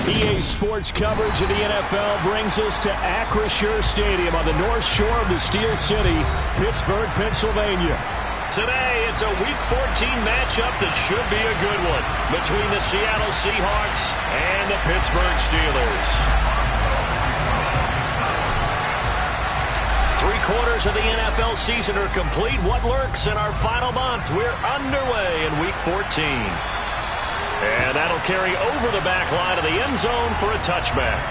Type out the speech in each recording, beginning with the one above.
EA Sports coverage of the NFL brings us to Acrisure Stadium on the north shore of the Steel City, Pittsburgh, Pennsylvania. Today, it's a Week 14 matchup that should be a good one between the Seattle Seahawks and the Pittsburgh Steelers. 3/4 of the NFL season are complete. What lurks in our final month? We're underway in Week 14. And that'll carry over the back line of the end zone for a touchback.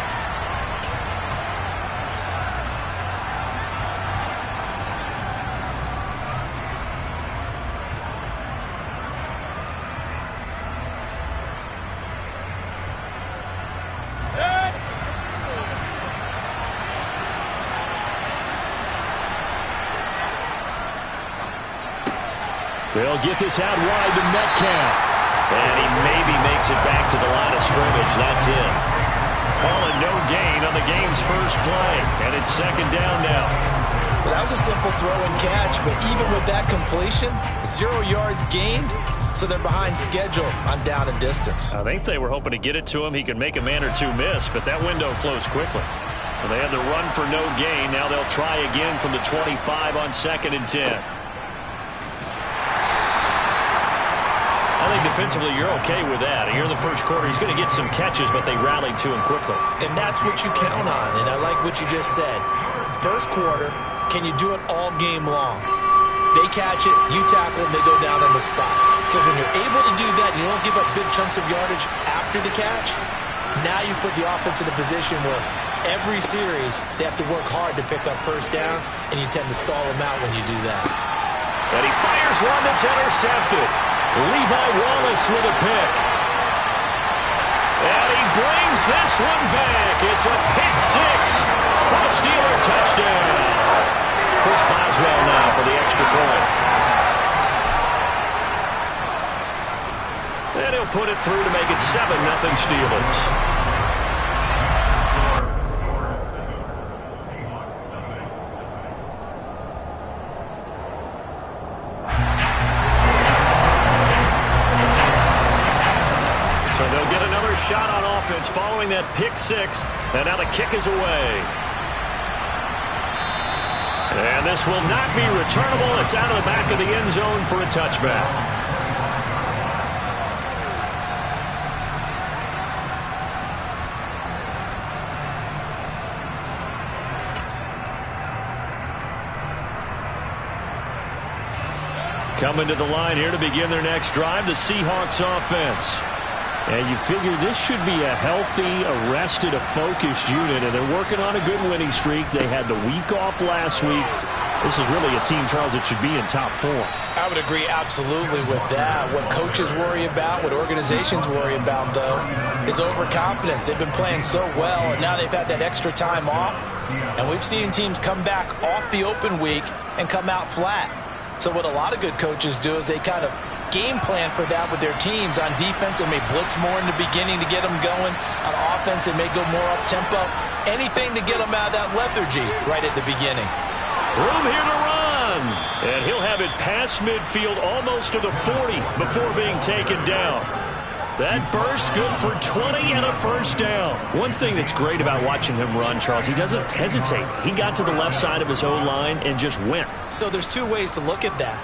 They'll get this out wide to Metcalf. And he maybe makes it back to the line of scrimmage. That's it. Calling no gain on the game's first play. And it's second down now. Well, that was a simple throw and catch, but even with that completion, 0 yards gained, so they're behind schedule on down and distance. I think they were hoping to get it to him. He could make a man or two miss, but that window closed quickly. And they had the run for no gain. Now they'll try again from the 25 on 2nd and 10. I think defensively you're okay with that. Here in the first quarter, he's going to get some catches, but they rallied to him quickly. And that's what you count on, and I like what you just said. First quarter, can you do it all game long? They catch it, you tackle them, they go down on the spot. Because when you're able to do that, you don't give up big chunks of yardage after the catch. Now you put the offense in a position where every series they have to work hard to pick up first downs, and you tend to stall them out when you do that. And he fires one that's intercepted. Levi Wallace with a pick. And he brings this one back. It's a pick six for the Steeler touchdown. Chris Boswell now for the extra point. And he'll put it through to make it 7-0 Steelers. Shot on offense following that pick six, and now the kick is away. And this will not be returnable. It's out of the back of the end zone for a touchback. Coming to the line here to begin their next drive, the Seahawks offense. And you figure this should be a healthy, arrested, a focused unit, and they're working on a good winning streak. They had the week off last week. This is really a team, Charles, that should be in top form. I would agree absolutely with that. What coaches worry about, what organizations worry about, though, is overconfidence. They've been playing so well, and now they've had that extra time off. And we've seen teams come back off the open week and come out flat. So what a lot of good coaches do is they kind of game plan for that with their teams. On defense, they may blitz more in the beginning to get them going. On offense, they may go more up-tempo. Anything to get them out of that lethargy right at the beginning. Room here to run. And he'll have it past midfield almost to the 40 before being taken down. That burst good for 20 and a first down. One thing that's great about watching him run, Charles, he doesn't hesitate. He got to the left side of his O-line and just went. So there's two ways to look at that.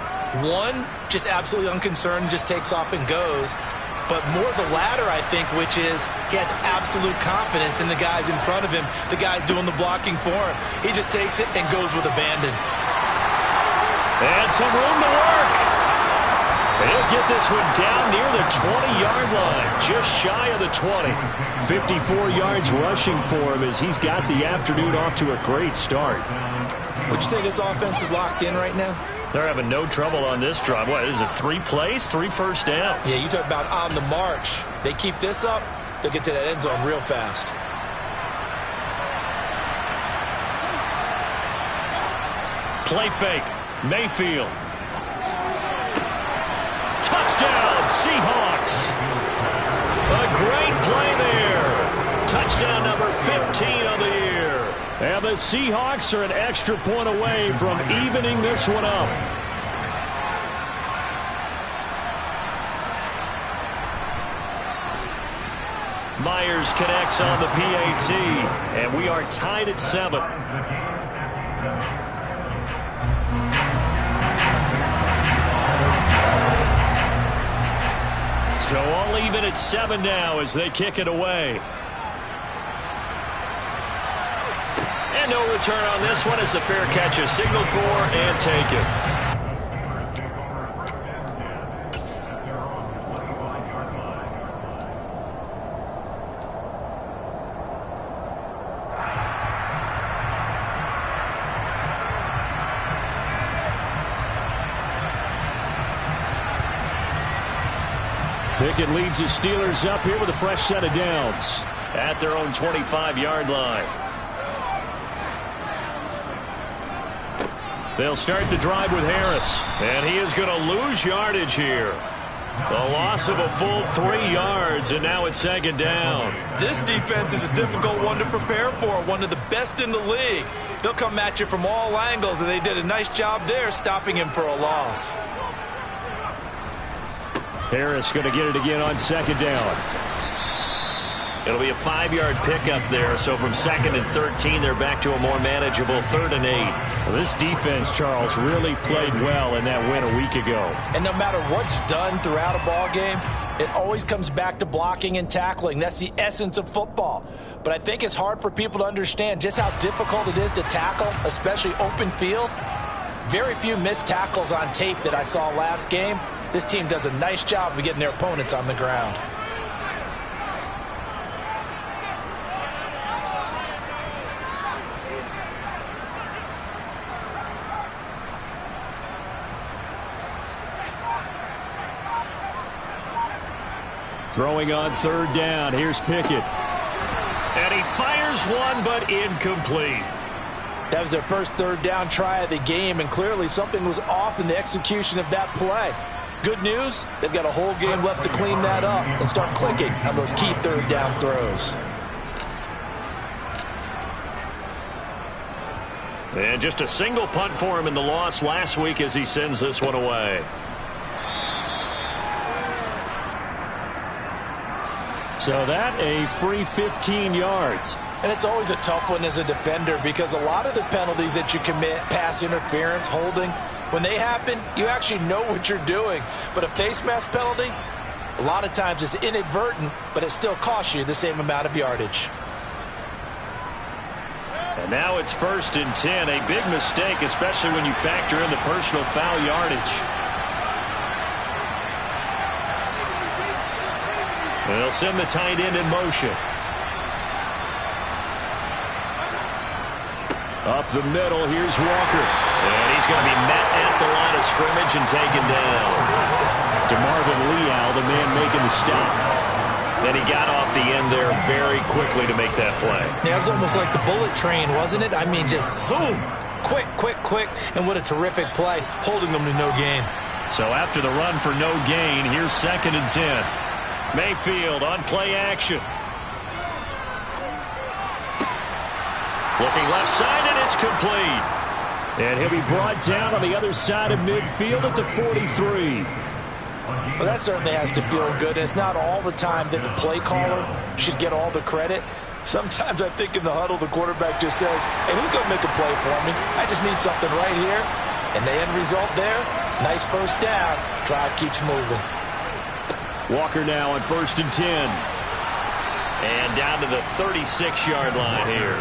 One, just absolutely unconcerned, just takes off and goes. But more the latter, I think, which is he has absolute confidence in the guys in front of him, the guys doing the blocking for him. He just takes it and goes with abandon. And some room to work. He'll get this one down near the 20-yard line, just shy of the 20. 54 yards rushing for him as he's got the afternoon off to a great start. Would you say this offense is locked in right now? They're having no trouble on this drive. What, is it 3 plays, 3 first downs? Yeah, you talk about on the march. They keep this up, they'll get to that end zone real fast. Play fake. Mayfield. Touchdown, Seahawks. A great play there. Touchdown number 15 of the year. And the Seahawks are an extra point away from evening this one up. Myers Steelers connects on the PAT, and we are tied at 7. So all even at 7 now as they kick it away. And no return on this one as the fair catch is signaled for and taken. Pickett leads the Steelers up here with a fresh set of downs at their own 25-yard line. They'll start the drive with Harris, and he is going to lose yardage here. A loss of a full 3 yards, and now it's 2nd down. This defense is a difficult one to prepare for, one of the best in the league. They'll come at you from all angles, and they did a nice job there stopping him for a loss. Harris going to get it again on 2nd down. It'll be a 5-yard pickup there, so from 2nd and 13, they're back to a more manageable 3rd and 8. Well, this defense, Charles, really played well in that win a week ago. And no matter what's done throughout a ball game, it always comes back to blocking and tackling. That's the essence of football. But I think it's hard for people to understand just how difficult it is to tackle, especially open field. Very few missed tackles on tape that I saw last game. This team does a nice job of getting their opponents on the ground. Throwing on 3rd down. Here's Pickett. And he fires one, but incomplete. That was their first 3rd down try of the game, and clearly something was off in the execution of that play. Good news, they've got a whole game left to clean that up and start clicking on those key 3rd down throws. And just a single punt for him in the loss last week as he sends this one away. So that a free 15 yards. And it's always a tough one as a defender because a lot of the penalties that you commit, pass interference, holding, when they happen, you actually know what you're doing. But a face mask penalty, a lot of times it's inadvertent, but it still costs you the same amount of yardage. And now it's 1st and 10, a big mistake, especially when you factor in the personal foul yardage. They'll send the tight end in motion. Up the middle, here's Walker. And he's going to be met at the line of scrimmage and taken down. DeMarvin Leal, the man making the stop. And he got off the end there very quickly to make that play. Yeah, it was almost like the bullet train, wasn't it? I mean, just zoom. Quick, quick, quick. And what a terrific play, holding them to no gain. So after the run for no gain, here's 2nd and 10. Mayfield on play action. Looking left side, and it's complete. And he'll be brought down on the other side of midfield at the 43. Well, that certainly has to feel good. It's not all the time that the play caller should get all the credit. Sometimes I think in the huddle, the quarterback just says, hey, who's going to make a play for me? I just need something right here. And the end result there, nice 1st down. Drive keeps moving. Walker now on 1st and 10. And down to the 36-yard line here.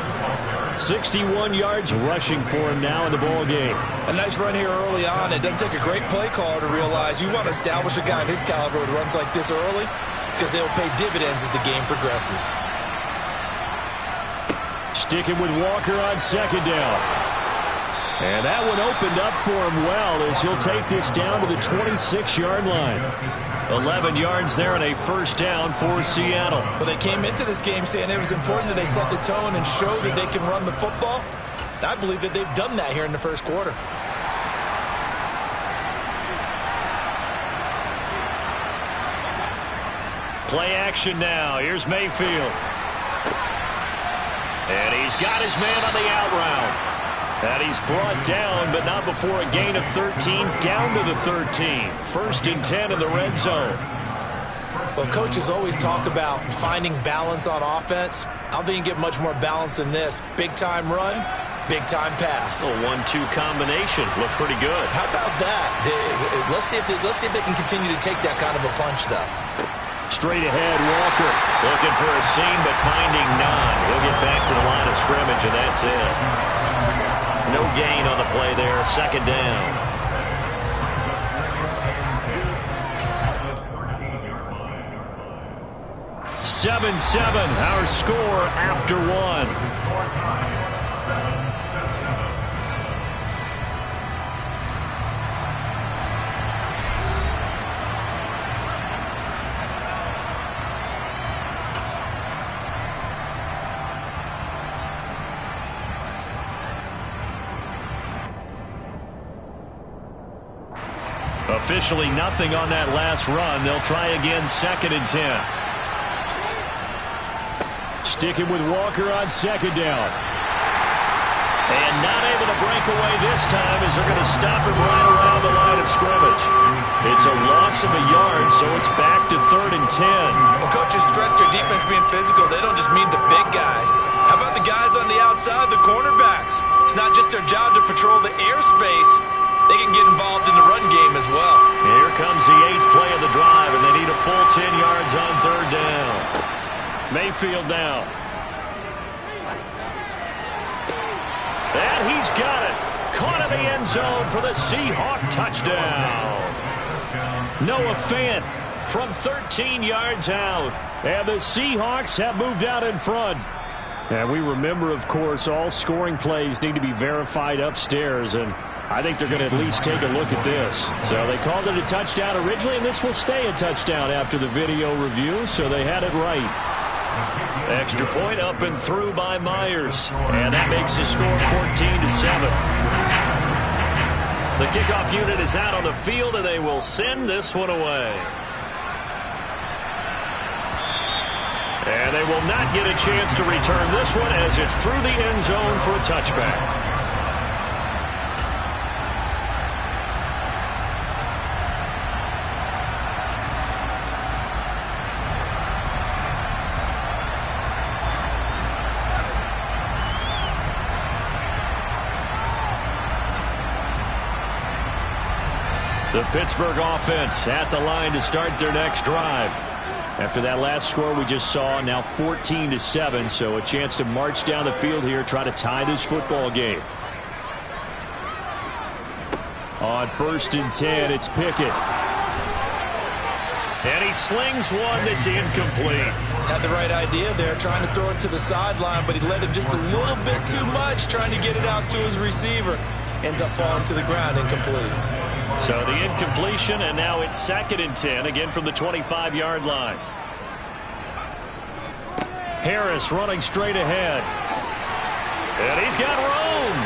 61 yards rushing for him now in the ball game. A nice run here early on. It doesn't take a great play caller to realize you want to establish a guy of his caliber who runs like this early because they'll pay dividends as the game progresses. Sticking with Walker on 2nd down. And that one opened up for him well as he'll take this down to the 26-yard line. 11 yards there and a 1st down for Seattle. Well, they came into this game saying it was important that they set the tone and show that they can run the football. I believe that they've done that here in the 1st quarter. Play action now. Here's Mayfield. And he's got his man on the out route. And he's brought down, but not before a gain of 13, down to the 13. 1st and 10 in the red zone. Well, coaches always talk about finding balance on offense. I don't think you get much more balance than this. Big-time run, big-time pass. A 1-2 combination. Looked pretty good. How about that? Let's see if they can continue to take that kind of a punch, though. Straight ahead, Walker. Looking for a seam, but finding none. He'll get back to the line of scrimmage, and that's it. No gain on the play there. Second down. 7-7, our score after one. Officially nothing on that last run. They'll try again, 2nd and 10. Sticking with Walker on 2nd down. And not able to break away this time as they're going to stop him right around the line of scrimmage. It's a loss of a yard, so it's back to 3rd and 10. Well, coaches stress their defense being physical. They don't just mean the big guys. How about the guys on the outside, the cornerbacks? It's not just their job to patrol the airspace. They can get involved in the run game as well. Here comes the 8th play of the drive, and they need a full 10 yards on 3rd down. Mayfield now. And he's got it. Caught in the end zone for the Seahawk touchdown. Noah Fant from 13 yards out. And the Seahawks have moved out in front. And we remember, of course, all scoring plays need to be verified upstairs. And I think they're going to at least take a look at this. So they called it a touchdown originally, and this will stay a touchdown after the video review. So they had it right. Extra point up and through by Myers. And that makes the score 14-7. The kickoff unit is out on the field, and they will send this one away. And they will not get a chance to return this one as it's through the end zone for a touchback. The Pittsburgh offense at the line to start their next drive. After that last score we just saw, now 14-7, so a chance to march down the field here, try to tie this football game. On 1st and 10, it's Pickett. And he slings one that's incomplete. Had the right idea there, trying to throw it to the sideline, but he led him just a little bit too much, trying to get it out to his receiver. Ends up falling to the ground, incomplete. So the incompletion, and now it's 2nd and 10, again from the 25-yard line. Harris running straight ahead. And he's got room.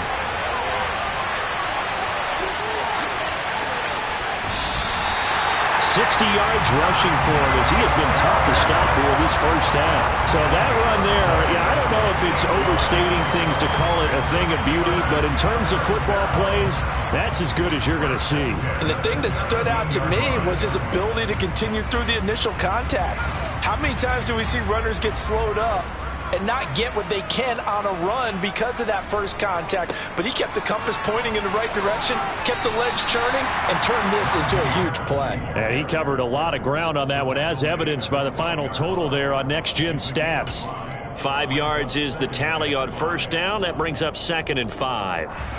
60 yards rushing for him as he has been tough to stop here this first half. So that run there, yeah, I don't know if it's overstating things to call it a thing of beauty, but in terms of football plays, that's as good as you're going to see. And the thing that stood out to me was his ability to continue through the initial contact. How many times do we see runners get slowed up and not get what they can on a run because of that first contact? But he kept the compass pointing in the right direction, kept the legs churning, and turned this into a huge play. And he covered a lot of ground on that one, as evidenced by the final total there on Next Gen Stats. 5 yards is the tally on 1st down. That brings up 2nd and 5.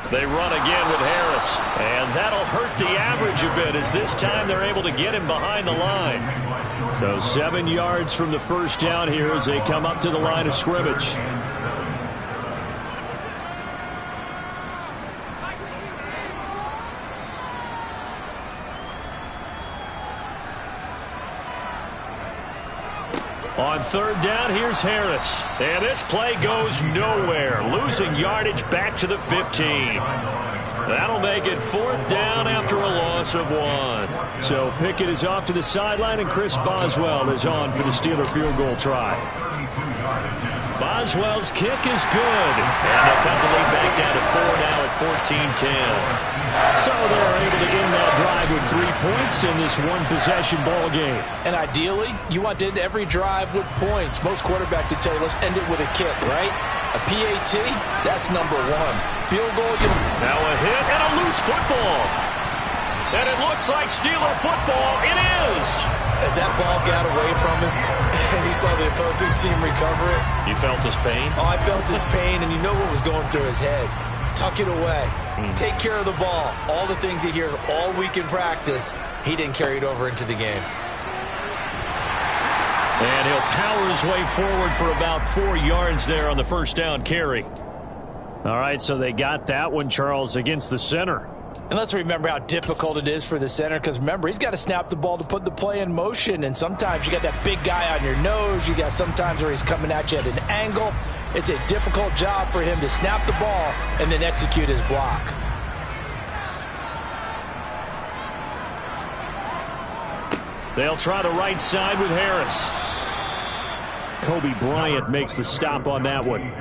They run again with Harris, and that'll hurt the average a bit as this time they're able to get him behind the line. So 7 yards from the first down here as they come up to the line of scrimmage. On third down, here's Harris. And this play goes nowhere. Losing yardage back to the 15. That'll make it fourth down after a loss of 1. So Pickett is off to the sideline, and Chris Boswell is on for the Steeler field goal try. Boswell's kick is good. And they'll cut the lead back down to 4 now at 14-10. So they're able to end that drive with 3 points in this one-possession ball game. And ideally, you want to end every drive with points. Most quarterbacks would tell you, let's end it with a kick, right? A PAT, that's number 1. Field goal, now a hit and a loose football. And it looks like Steeler football. It is. As that ball got away from him, and he saw the opposing team recover it. You felt his pain? Oh, I felt his pain, and you know what was going through his head. Tuck it away. Take care of the ball. All the things he hears all week in practice, he didn't carry it over into the game. And he'll power his way forward for about 4 yards there on the first down carry. All right, so they got that one, Charles, against the center. And let's remember how difficult it is for the center, because remember, he's got to snap the ball to put the play in motion, and sometimes you got that big guy on your nose. You got sometimes where he's coming at you at an angle. It's a difficult job for him to snap the ball and then execute his block. They'll try the right side with Harris. Kobe Bryant makes the stop on that one.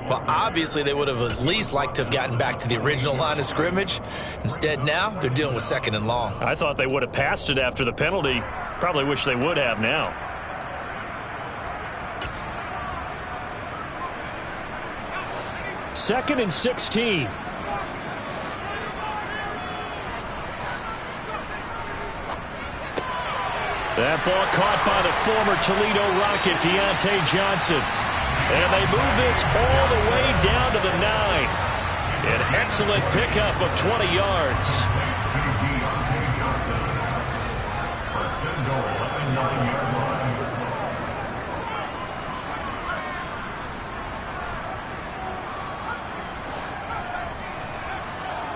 Well, obviously, they would have at least liked to have gotten back to the original line of scrimmage. Instead, now they're dealing with 2nd and long. I thought they would have passed it after the penalty. Probably wish they would have now. Second and 16. That ball caught by the former Toledo Rocket, Deontay Johnson. And they move this all the way down to the 9. An excellent pickup of 20 yards.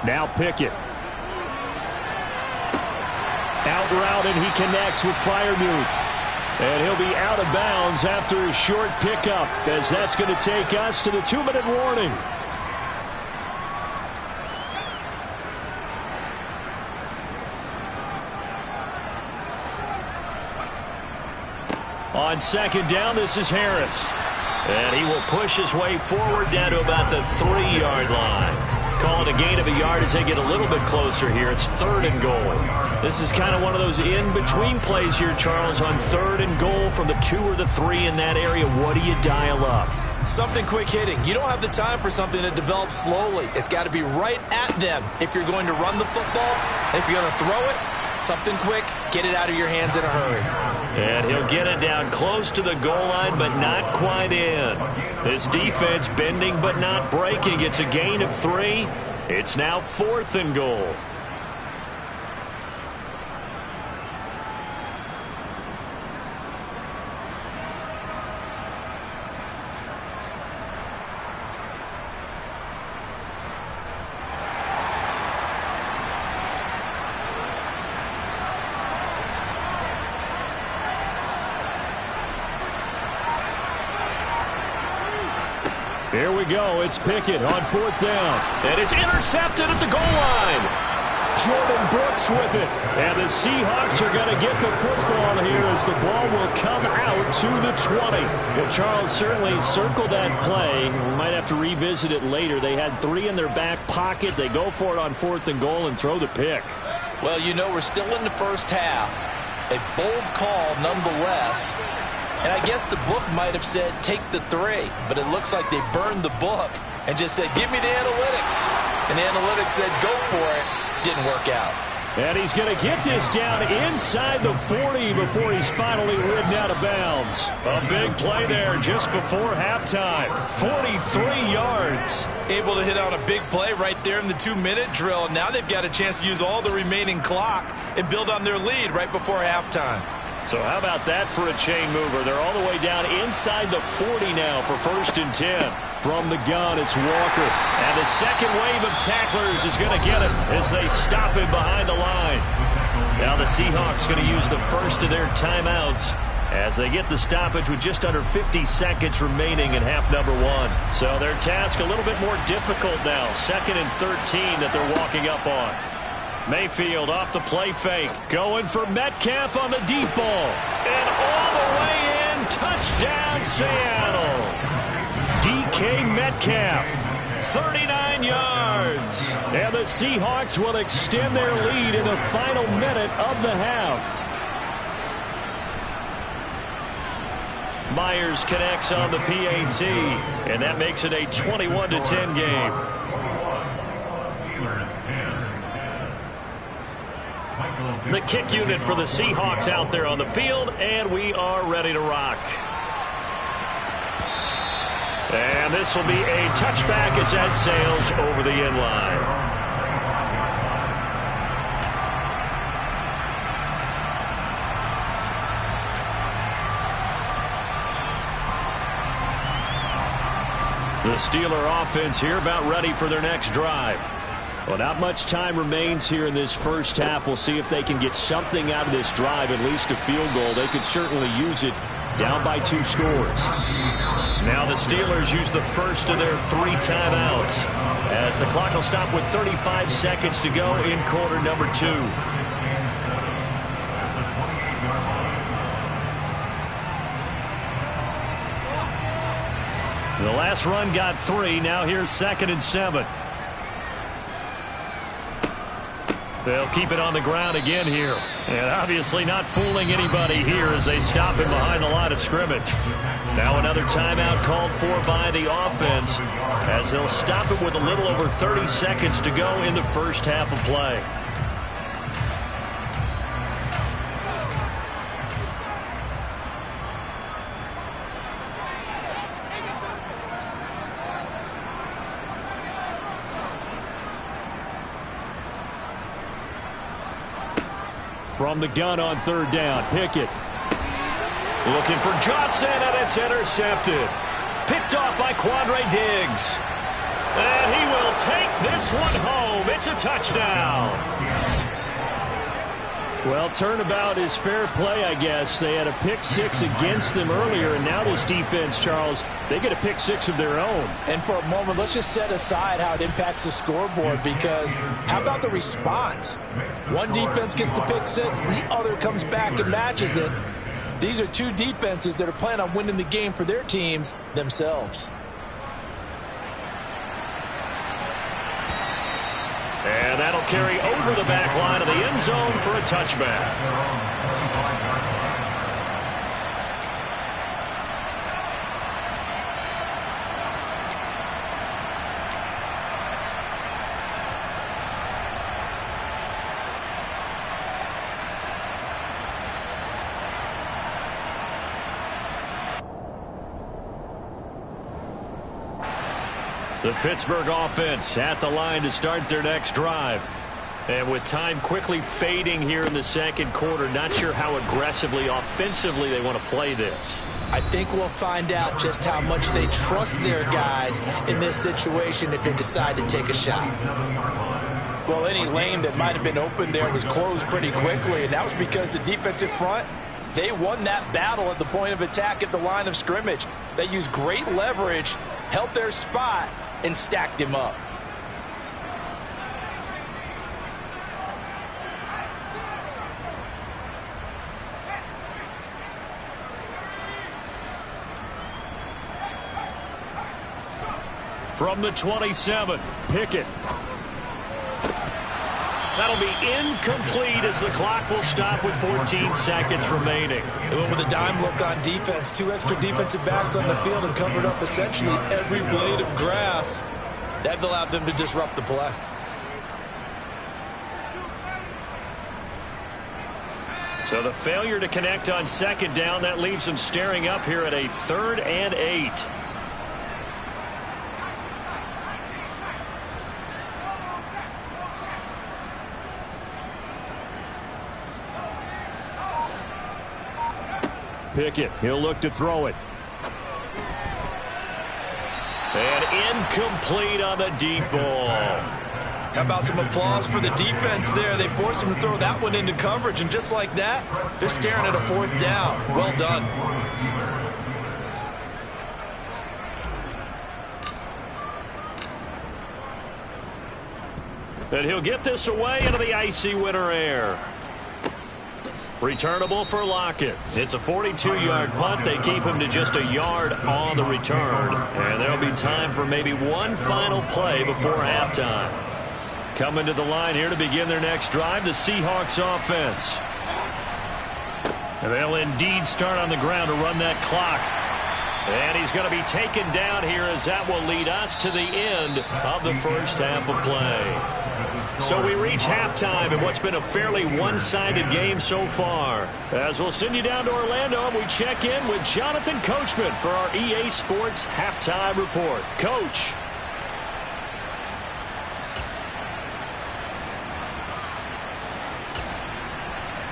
Now Pickett. Out route, and he connects with Freiermuth. And he'll be out of bounds after a short pickup, as that's going to take us to the 2-minute warning. On second down, this is Harris. And he will push his way forward down to about the 3-yard line. Call it a gain of a yard as they get a little bit closer here. It's 3rd and goal. This is kind of one of those in-between plays here, Charles, on 3rd and goal from the 2 or the 3 in that area. What do you dial up? Something quick hitting. You don't have the time for something that develops slowly. It's got to be right at them if you're going to run the football. And if you're going to throw it, something quick, get it out of your hands in a hurry. And he'll get it down close to the goal line, but not quite in. This defense bending but not breaking. It's a gain of 3. It's now 4th and goal. Here we go. It's Pickett on 4th down. And it's intercepted at the goal line. Jordan Brooks with it. And the Seahawks are going to get the football here as the ball will come out to the 20. Well, Charles certainly circled that play. We might have to revisit it later. They had 3 in their back pocket. They go for it on 4th and goal and throw the pick. Well, you know, we're still in the first half. A bold call nonetheless. And I guess the book might have said, take the 3. But it looks like they burned the book and just said, give me the analytics. And the analytics said, go for it. Didn't work out. And he's going to get this down inside the 40 before he's finally ridden out of bounds. A big play there just before halftime. 43 yards. Able to hit on a big play right there in the 2-minute drill. Now they've got a chance to use all the remaining clock and build on their lead right before halftime. So how about that for a chain mover? They're all the way down inside the 40 now for 1st and 10. From the gun, it's Walker. And the second wave of tacklers is going to get him as they stop him behind the line. Now the Seahawks going to use the first of their timeouts as they get the stoppage with just under 50 seconds remaining in half number 1. So their task a little bit more difficult now. 2nd and 13 that they're walking up on. Mayfield off the play fake. Going for Metcalf on the deep ball. And all the way in. Touchdown, Seattle. DK Metcalf. 39 yards. And the Seahawks will extend their lead in the final minute of the half. Myers connects on the PAT. And that makes it a 21-10 game. The kick unit for the Seahawks out there on the field, and we are ready to rock. And this will be a touchback as that sails over the end line. The Steeler offense here about ready for their next drive. Well, not much time remains here in this first half. We'll see if they can get something out of this drive, at least a field goal. They could certainly use it down by 2 scores. Now the Steelers use the first of their 3 timeouts as the clock will stop with 35 seconds to go in quarter number 2. The last run got 3. Now here's 2nd and 7. They'll keep it on the ground again here. And obviously not fooling anybody here as they stop him behind the line of scrimmage. Now another timeout called for by the offense as they'll stop it with a little over 30 seconds to go in the first half of play. From the gun on 3rd down, Pickett. Looking for Johnson, and it's intercepted. Picked off by Quandre Diggs. And he will take this one home. It's a touchdown. Well, turnabout is fair play, I guess. They had a pick-6 against them earlier, and now this defense, Charles, they get a pick-6 of their own. And for a moment, let's just set aside how it impacts the scoreboard, because how about the response? One defense gets the pick-6, the other comes back and matches it. These are 2 defenses that are planning on winning the game for their teams themselves. And that'll carry over the back line of the end zone for a touchback. The Pittsburgh offense at the line to start their next drive. And with time quickly fading here in the second quarter, not sure how aggressively, offensively they want to play this. I think we'll find out just how much they trust their guys in this situation if they decide to take a shot. Well, any lane that might have been open there was closed pretty quickly, and that was because the defensive front, they won that battle at the point of attack at the line of scrimmage. They used great leverage, held their spot, and stacked him up. From the 27, Pickett. That'll be incomplete as the clock will stop with 14 seconds remaining. They went with a dime look on defense. 2 extra defensive backs on the field and covered up essentially every blade of grass. That allowed them to disrupt the play. So the failure to connect on 2nd down, that leaves them staring up here at a 3rd and 8. Pickett, he'll look to throw it. And incomplete on the deep ball. How about some applause for the defense there? They forced him to throw that one into coverage, and just like that, they're staring at a 4th down. Well done. And he'll get this away into the icy winter air. Returnable for Lockett. It's a 42-yard punt. They keep him to just a yard on the return. And there'll be time for maybe one final play before halftime. Coming to the line here to begin their next drive, the Seahawks offense. And they'll indeed start on the ground to run that clock. And he's going to be taken down here as that will lead us to the end of the first half of play. So we reach halftime in what's been a fairly one-sided game so far. As we'll send you down to Orlando, and we check in with Jonathan Coachman for our EA Sports Halftime Report. Coach.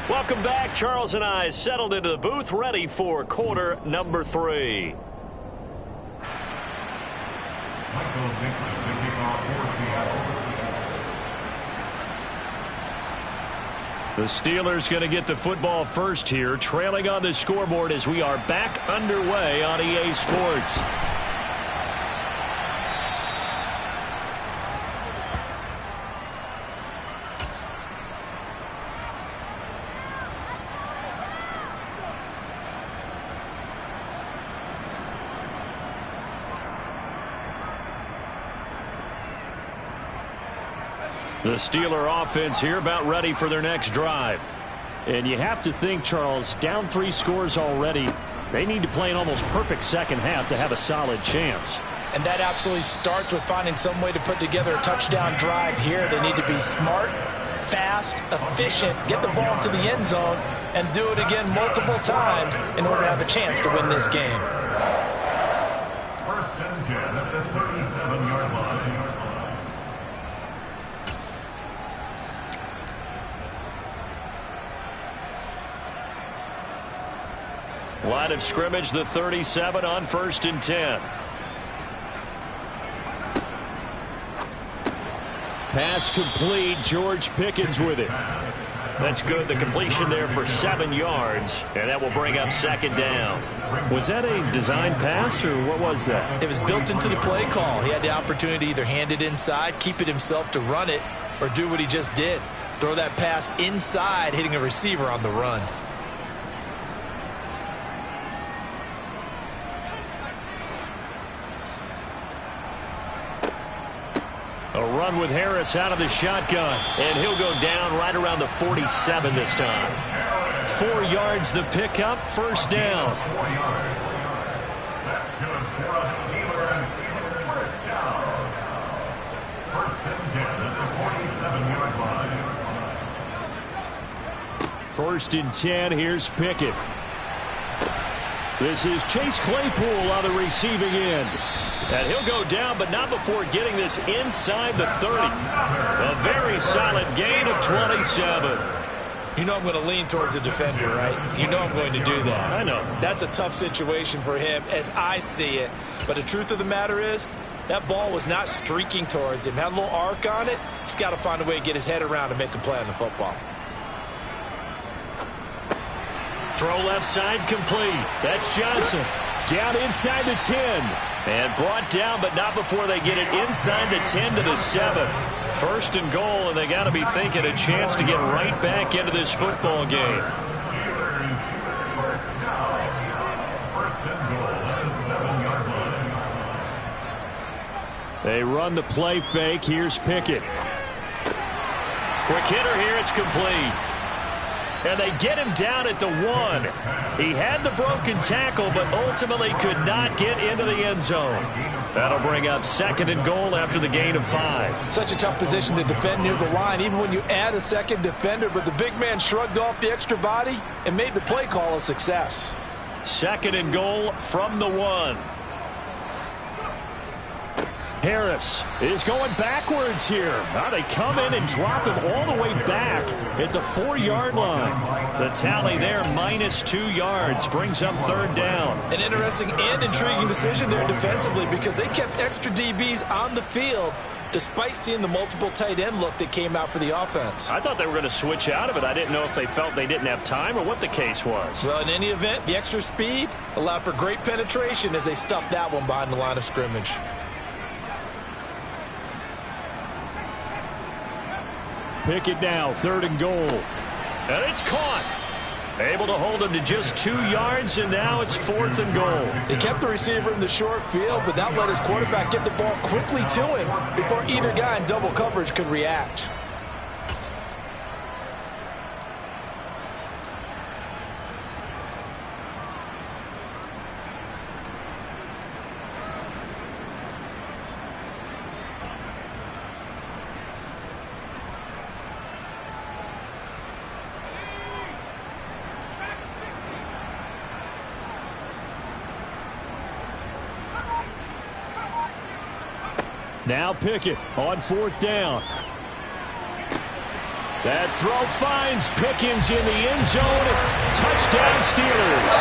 Welcome back. Charles and I settled into the booth, ready for quarter number 3. The Steelers going to get the football first here, trailing on the scoreboard as we are back underway on EA Sports. The Steeler offense here about ready for their next drive. And you have to think, Charles, down 3 scores already. They need to play an almost perfect second half to have a solid chance. And that absolutely starts with finding some way to put together a touchdown drive here. They need to be smart, fast, efficient, get the ball to the end zone, and do it again multiple times in order to have a chance to win this game. First and 10 at the 37-yard line. Line of scrimmage, the 37 on 1st and 10. Pass complete. George Pickens with it. That's good. The completion there for 7 yards, and that will bring up 2nd down. Was that a design pass, or what was that? It was built into the play call. He had the opportunity to either hand it inside, keep it himself to run it, or do what he just did. Throw that pass inside, hitting a receiver on the run. A run with Harris out of the shotgun, and he'll go down right around the 47 this time. 4 yards the pickup, 1st down. 4 yards. That's good for a Steeler and Steeler first down. 1st and 10 at the 47-yard line. 1st and 10, here's Pickett. This is Chase Claypool on the receiving end. And he'll go down, but not before getting this inside the 30. A very solid gain of 27. You know I'm going to lean towards the defender, right? You know I'm going to do that. I know. That's a tough situation for him as I see it. But the truth of the matter is, that ball was not streaking towards him. Had a little arc on it. He's got to find a way to get his head around and make a play on the football. Throw left side complete. That's Johnson. Down inside the 10. And brought down, but not before they get it inside the 10 to the 7. 1st and goal, and they got to be thinking a chance to get right back into this football game. They run the play fake. Here's Pickett. Quick hitter here. It's complete. And they get him down at the 1. He had the broken tackle, but ultimately could not get into the end zone. That'll bring up 2nd and goal after the gain of 5. Such a tough position to defend near the line, even when you add a second defender, but the big man shrugged off the extra body and made the play call a success. 2nd and goal from the 1. Harris is going backwards here. Now they come in and drop him all the way back at the 4-yard line. The tally there, -2 yards, brings up 3rd down. An interesting and intriguing decision there defensively because they kept extra DBs on the field despite seeing the multiple tight end look that came out for the offense. I thought they were going to switch out of it. I didn't know if they felt they didn't have time or what the case was. Well, in any event, the extra speed allowed for great penetration as they stuffed that one behind the line of scrimmage. Pickett now, 3rd and goal. And it's caught. Able to hold him to just 2 yards, and now it's 4th and goal. He kept the receiver in the short field, but that let his quarterback get the ball quickly to him before either guy in double coverage could react. Now Pickett on 4th down. That throw finds Pickens in the end zone. Touchdown Steelers.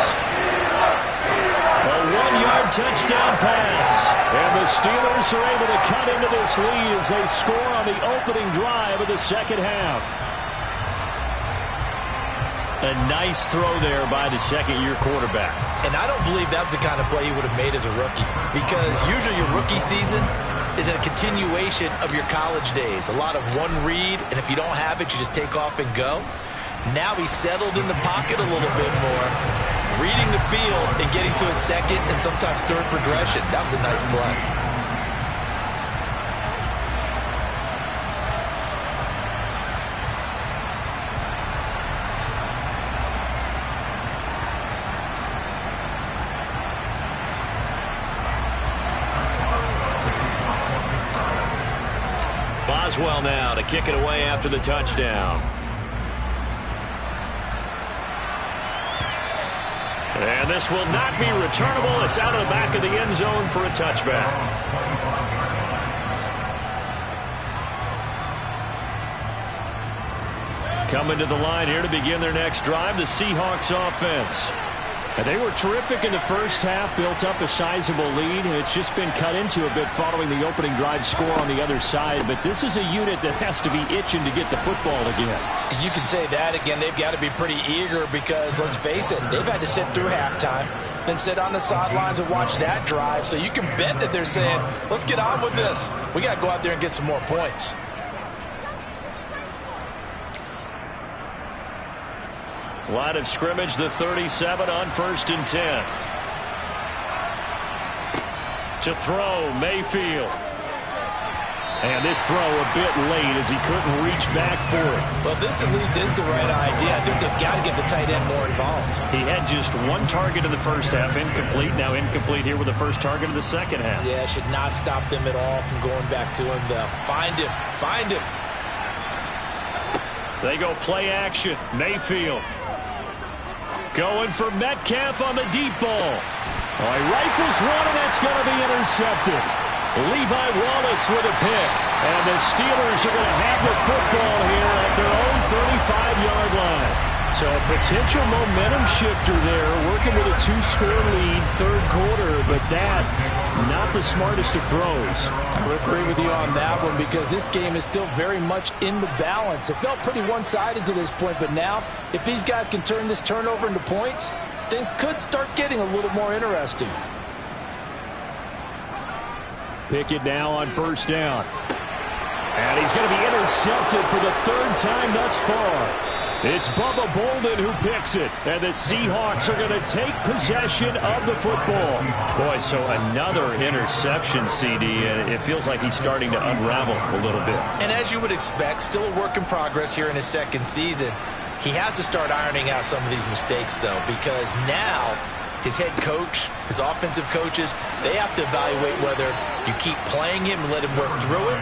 A 1-yard touchdown pass. And the Steelers are able to cut into this lead as they score on the opening drive of the second half. A nice throw there by the second-year quarterback. And I don't believe that was the kind of play he would have made as a rookie, because usually your rookie season is a continuation of your college days. A lot of one read, and if you don't have it, you just take off and go. Now he's settled in the pocket a little bit more, reading the field and getting to his second and sometimes third progression. That was a nice play. Boswell now to kick it away after the touchdown. And this will not be returnable. It's out of the back of the end zone for a touchback. Coming to the line here to begin their next drive, the Seahawks offense. And they were terrific in the first half, built up a sizable lead, and it's just been cut into a bit following the opening drive score on the other side. But this is a unit that has to be itching to get the football again. You can say that again. They've got to be pretty eager because, let's face it, they've had to sit through halftime, then sit on the sidelines and watch that drive. So you can bet that they're saying, let's get on with this. We got to go out there and get some more points. Line of scrimmage, the 37 on 1st and 10. To throw, Mayfield. And this throw a bit late as he couldn't reach back for it. Well, this at least is the right idea. I think they've got to get the tight end more involved. He had just 1 target in the first half, incomplete. Now incomplete here with the first target of the second half. Yeah, should not stop them at all from going back to him. They'll find him. Find him. They go play action. Mayfield. Going for Metcalf on the deep ball. Oh, he rifles one, and that's going to be intercepted. Levi Wallace with a pick. And the Steelers are going to have the football here at their own 35-yard line. So a potential momentum shifter there, working with a 2-score lead, third quarter, but that, not the smartest of throws. I would agree with you on that one because this game is still very much in the balance. It felt pretty one-sided to this point, but now, if these guys can turn this turnover into points, things could start getting a little more interesting. Pickett now on 1st down. And he's going to be intercepted for the 3rd time thus far. It's Bubba Bolden who picks it, and the Seahawks are going to take possession of the football. Boy, so another interception, CD, and it feels like he's starting to unravel a little bit. And as you would expect, still a work in progress here in his second season. He has to start ironing out some of these mistakes, though, because now his head coach, his offensive coaches, they have to evaluate whether you keep playing him and let him work through it,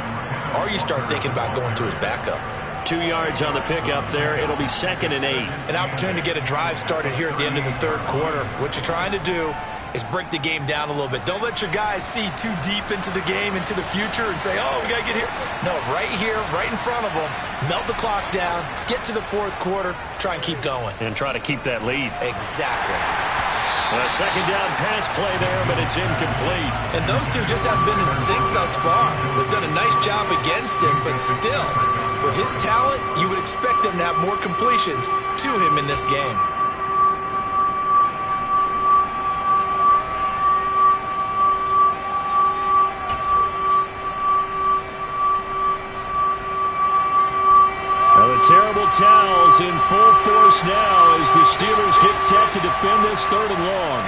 or you start thinking about going to his backup. 2 yards on the pickup there. It'll be 2nd and 8. An opportunity to get a drive started here at the end of the third quarter. What you're trying to do is break the game down a little bit. Don't let your guys see too deep into the game, into the future, and say, oh, we got to get here. No, right here, right in front of them, melt the clock down, get to the fourth quarter, try and keep going. And try to keep that lead. Exactly. A second down pass play there, but it's incomplete. And those two just haven't been in sync thus far. They've done a nice job against him, but still, with his talent, you would expect them to have more completions to him in this game. Terrible towels in full force now as the Steelers get set to defend this 3rd and long.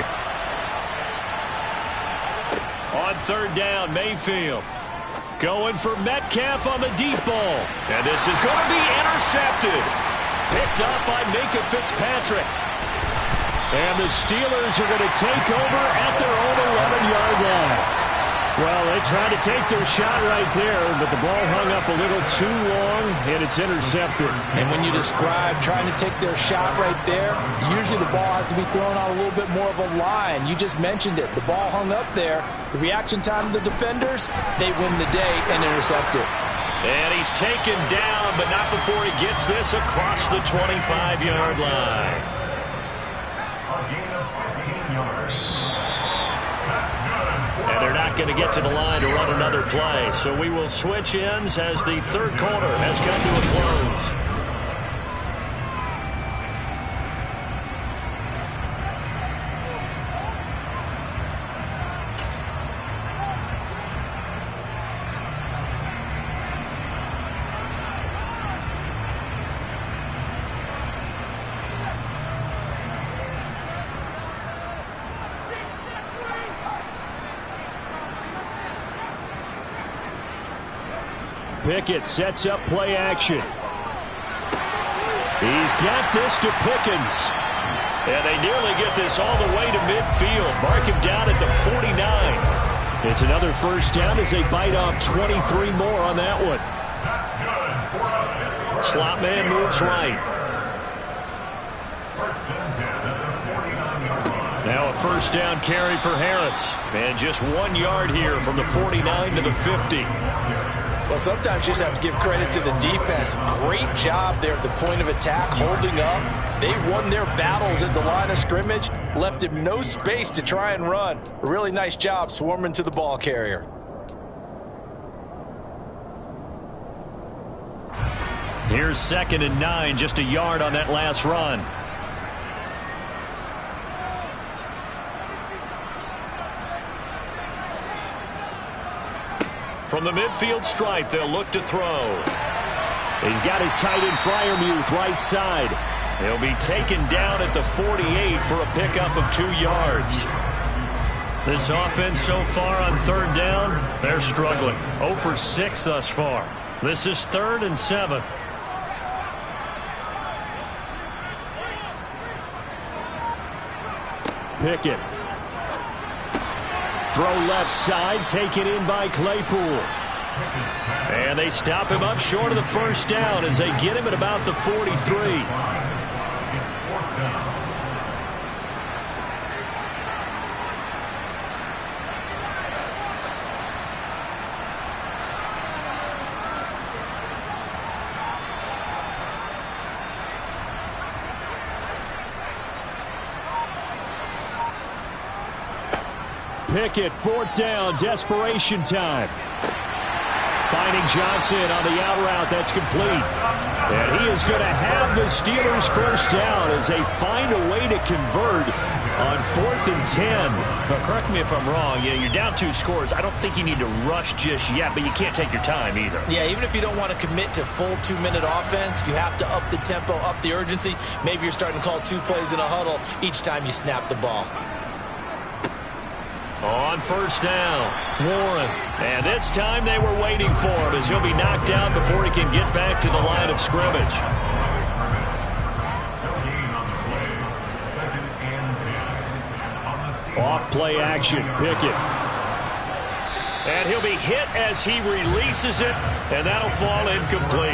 On 3rd down, Mayfield going for Metcalf on the deep ball. And this is going to be intercepted. Picked up by Minka Fitzpatrick. And the Steelers are going to take over at their own 11-yard line. Well, they tried to take their shot right there, but the ball hung up a little too long, and it's intercepted. And when you describe trying to take their shot right there, usually the ball has to be thrown on a little bit more of a line. You just mentioned it. The ball hung up there. The reaction time of the defenders, they win the day and intercept it. And he's taken down, but not before he gets this across the 25-yard line. A gain of 15 yards. And they're not going to get to the line to run another play. So we will switch ends as the 3rd quarter has come to a close. Pickett sets up play action. He's got this to Pickens. And they nearly get this all the way to midfield. Mark him down at the 49. It's another 1st down as they bite off 23 more on that one. Slot man moves right. Now a 1st down carry for Harris. And just 1 yard here from the 49 to the 50. Well, sometimes you just have to give credit to the defense. Great job there at the point of attack, holding up. They won their battles at the line of scrimmage, left him no space to try and run. A really nice job swarming to the ball carrier. Here's 2nd and 9, just a yard on that last run. From the midfield stripe, they'll look to throw. He's got his tight end Freiermuth right side. He'll be taken down at the 48 for a pickup of 2 yards. This offense so far on 3rd down, they're struggling. 0 for 6 thus far. This is 3rd and 7. Pickett. Throw left side, taken in by Claypool. And they stop him up short of the 1st down as they get him at about the 43. Pickett, 4th down, desperation time. Finding Johnson on the out route, that's complete. And he is going to have the Steelers' 1st down as they find a way to convert on 4th and 10. But correct me if I'm wrong, you're down 2 scores. I don't think you need to rush just yet, but you can't take your time either. Yeah, even if you don't want to commit to full 2-minute offense, you have to up the tempo, up the urgency. Maybe you're starting to call 2 plays in a huddle each time you snap the ball. On 1st down, Warren. And this time they were waiting for him as he'll be knocked down before he can get back to the line of scrimmage. Off play action, Pickett. And he'll be hit as he releases it, and that'll fall incomplete.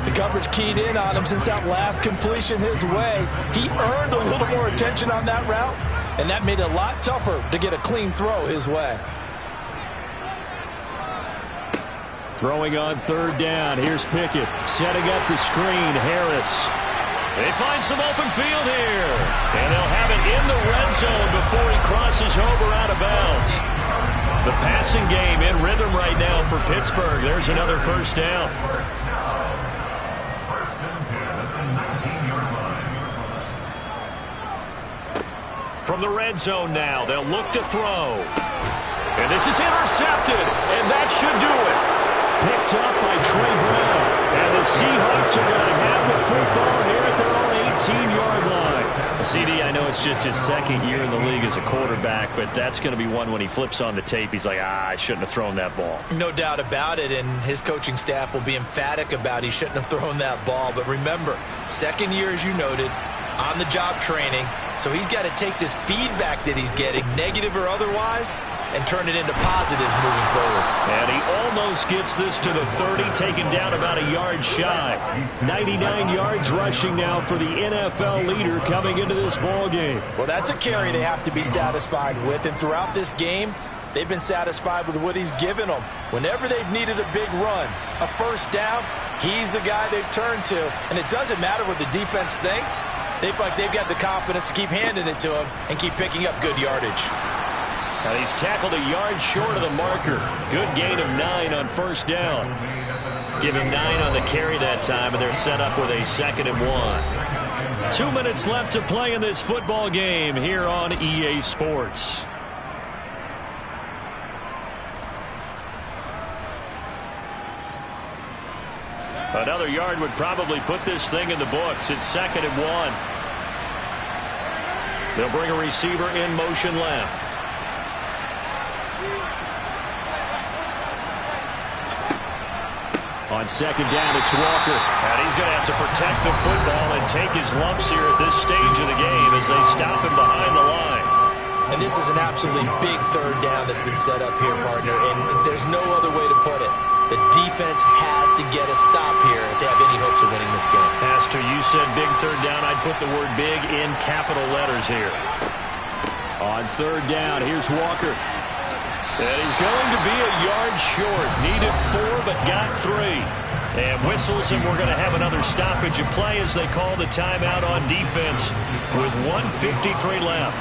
The coverage keyed in on him since that last completion his way. He earned a little more attention on that route, and that made it a lot tougher to get a clean throw his way. Throwing on 3rd down. Here's Pickett setting up the screen. Harris. They find some open field here. And they'll have it in the red zone before he crosses over out of bounds. The passing game in rhythm right now for Pittsburgh. There's another first down. First and 10 at the 19-yard line. From the red zone now, they'll look to throw. And this is intercepted, and that should do it. Picked up by Trey Brown. And the Seahawks are going to have the football here at their own 18-yard line. CD, I know it's just his second year in the league as a quarterback, but that's going to be one when he flips on the tape. He's like, I shouldn't have thrown that ball. No doubt about it, and his coaching staff will be emphatic about he shouldn't have thrown that ball. But remember, second year, as you noted, on-the-job training, so he's got to take this feedback that he's getting, negative or otherwise, and turn it into positives moving forward. And he almost gets this to the 30, taken down about a yard shy. 99 yards rushing now for the NFL leader coming into this ball game. Well, that's a carry they have to be satisfied with, and throughout this game, they've been satisfied with what he's given them. Whenever they've needed a big run, a first down, he's the guy they've turned to. And it doesn't matter what the defense thinks. They feel like they've got the confidence to keep handing it to him and keep picking up good yardage. And he's tackled a yard short of the marker. Good gain of 9 on first down. Give him 9 on the carry that time, and they're set up with a 2nd and 1. 2 minutes left to play in this football game here on EA Sports. Another yard would probably put this thing in the books. It's 2nd and 1. They'll bring a receiver in motion left. On second down, it's Walker. And he's going to have to protect the football and take his lumps here at this stage of the game as they stop him behind the line. And this is an absolutely big third down that's been set up here, partner, and there's no other way to put it. The defense has to get a stop here if they have any hopes of winning this game. Pastor, you said big third down. I'd put the word big in capital letters here. On third down, here's Walker. And he's going to be a yard short. Needed 4, but got 3. And whistles, and we're going to have another stoppage of play as they call the timeout on defense with 1:53 left.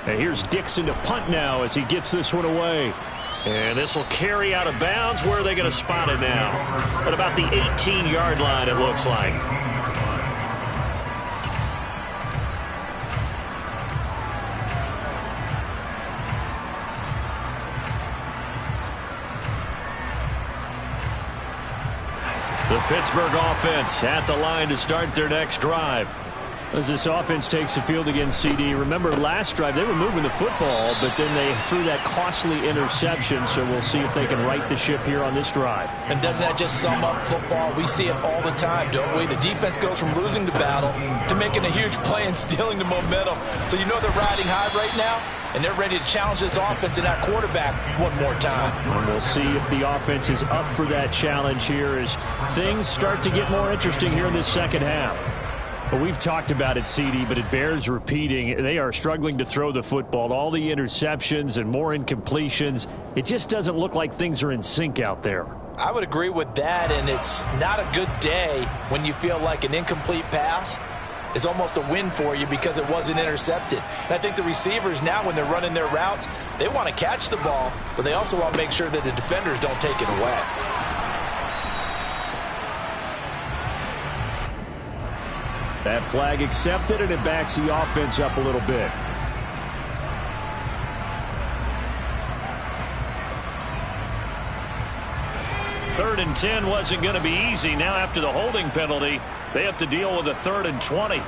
And here's Dixon to punt now as he gets this one away. And this will carry out of bounds. Where are they going to spot it now? At about the 18-yard line, it looks like. The Pittsburgh offense at the line to start their next drive. As this offense takes the field against CD, remember last drive they were moving the football, but then they threw that costly interception, so we'll see if they can right the ship here on this drive. And doesn't that just sum up football? We see it all the time, don't we? The defense goes from losing the battle to making a huge play and stealing the momentum. So you know they're riding high right now, and they're ready to challenge this offense and that quarterback one more time. And we'll see if the offense is up for that challenge here as things start to get more interesting here in this second half. Well, we've talked about it, CD, but it bears repeating. They are struggling to throw the football. All the interceptions and more incompletions. It just doesn't look like things are in sync out there. I would agree with that, and it's not a good day when you feel like an incomplete pass is almost a win for you because it wasn't intercepted. And I think the receivers now, when they're running their routes, they want to catch the ball, but they also want to make sure that the defenders don't take it away. That flag accepted, and it backs the offense up a little bit. Third and 10 wasn't going to be easy. Now after the holding penalty, they have to deal with a 3rd and 20.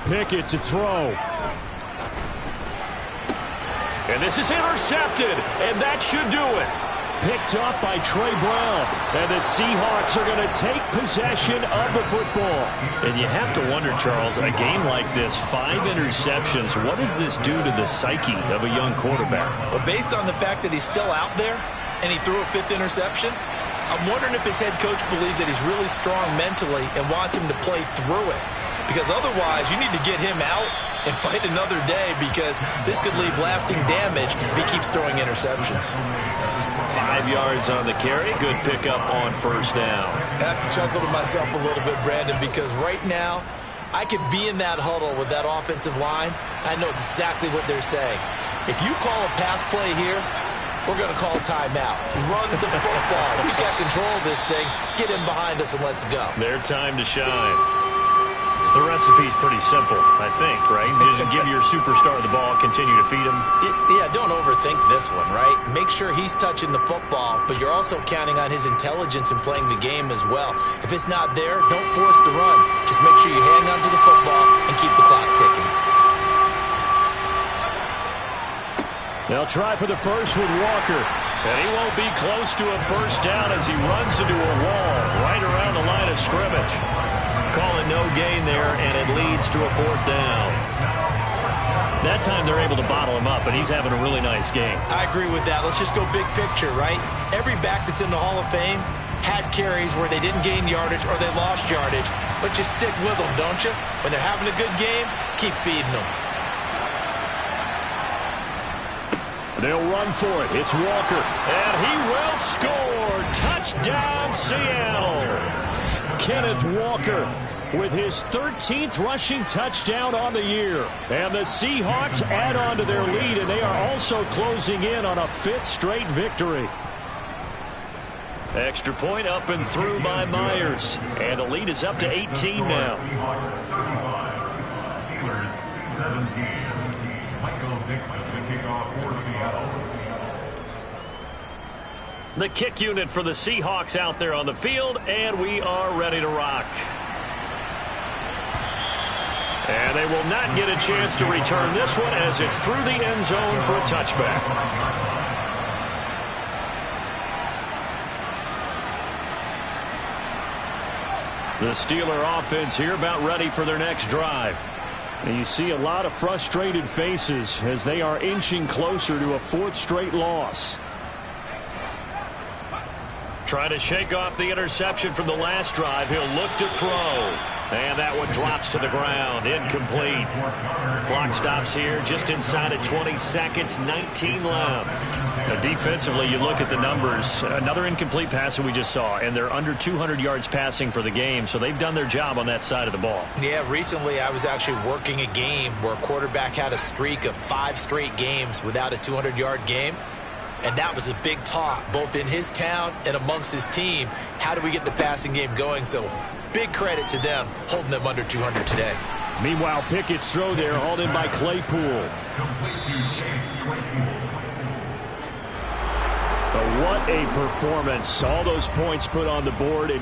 Pickett to throw. And this is intercepted, and that should do it. Picked up by Trey Brown. And the Seahawks are going to take possession of the football. And you have to wonder, Charles, a game like this, 5 interceptions, what does this do to the psyche of a young quarterback? Well, based on the fact that he's still out there and he threw a 5th interception, I'm wondering if his head coach believes that he's really strong mentally and wants him to play through it. Because otherwise, you need to get him out and fight another day, because this could leave lasting damage if he keeps throwing interceptions. 5 yards on the carry. Good pickup on first down. I have to chuckle to myself a little bit, Brandon, because right now I could be in that huddle with that offensive line. I know exactly what they're saying. If you call a pass play here, we're going to call a timeout. Run the football. We got control of this thing. Get him behind us and let's go. Their time to shine. The recipe's pretty simple, I think, right? Just give your superstar the ball, continue to feed him. Yeah, don't overthink this one, right? Make sure he's touching the football, but you're also counting on his intelligence in playing the game as well. If it's not there, don't force the run. Just make sure you hang on to the football and keep the clock ticking. They'll try for the first with Walker. And he won't be close to a first down as he runs into a wall right around the line of scrimmage. Calling no gain there, and it leads to a 4th down. That time they're able to bottle him up, and he's having a really nice game. I agree with that. Let's just go big picture, right? Every back that's in the Hall of Fame had carries where they didn't gain yardage or they lost yardage, but you stick with them, don't you? When they're having a good game, keep feeding them. They'll run for it. It's Walker. And he will score. Touchdown, Seattle. Kenneth Walker with his 13th rushing touchdown on the year. And the Seahawks add on to their lead, and they are also closing in on a 5th straight victory. Extra point up and through by Myers. And the lead is up to 18 now. Steelers 17. Michael Dixon to kick off for Seattle. The kick unit for the Seahawks out there on the field, and we are ready to rock. And they will not get a chance to return this one as it's through the end zone for a touchback. The Steeler offense here about ready for their next drive. And you see a lot of frustrated faces as they are inching closer to a 4th straight loss. Trying to shake off the interception from the last drive. He'll look to throw. And that one drops to the ground. Incomplete. Clock stops here just inside of 20 seconds. 19 left. Now, defensively, you look at the numbers. Another incomplete pass that we just saw. And they're under 200 yards passing for the game. So they've done their job on that side of the ball. Yeah, recently I was actually working a game where a quarterback had a streak of 5 straight games without a 200-yard game. And that was a big talk, both in his town and amongst his team. How do we get the passing game going? So big credit to them, holding them under 200 today. Meanwhile, Pickett's throw there, hauled in by Claypool. But what a performance. All those points put on the board. And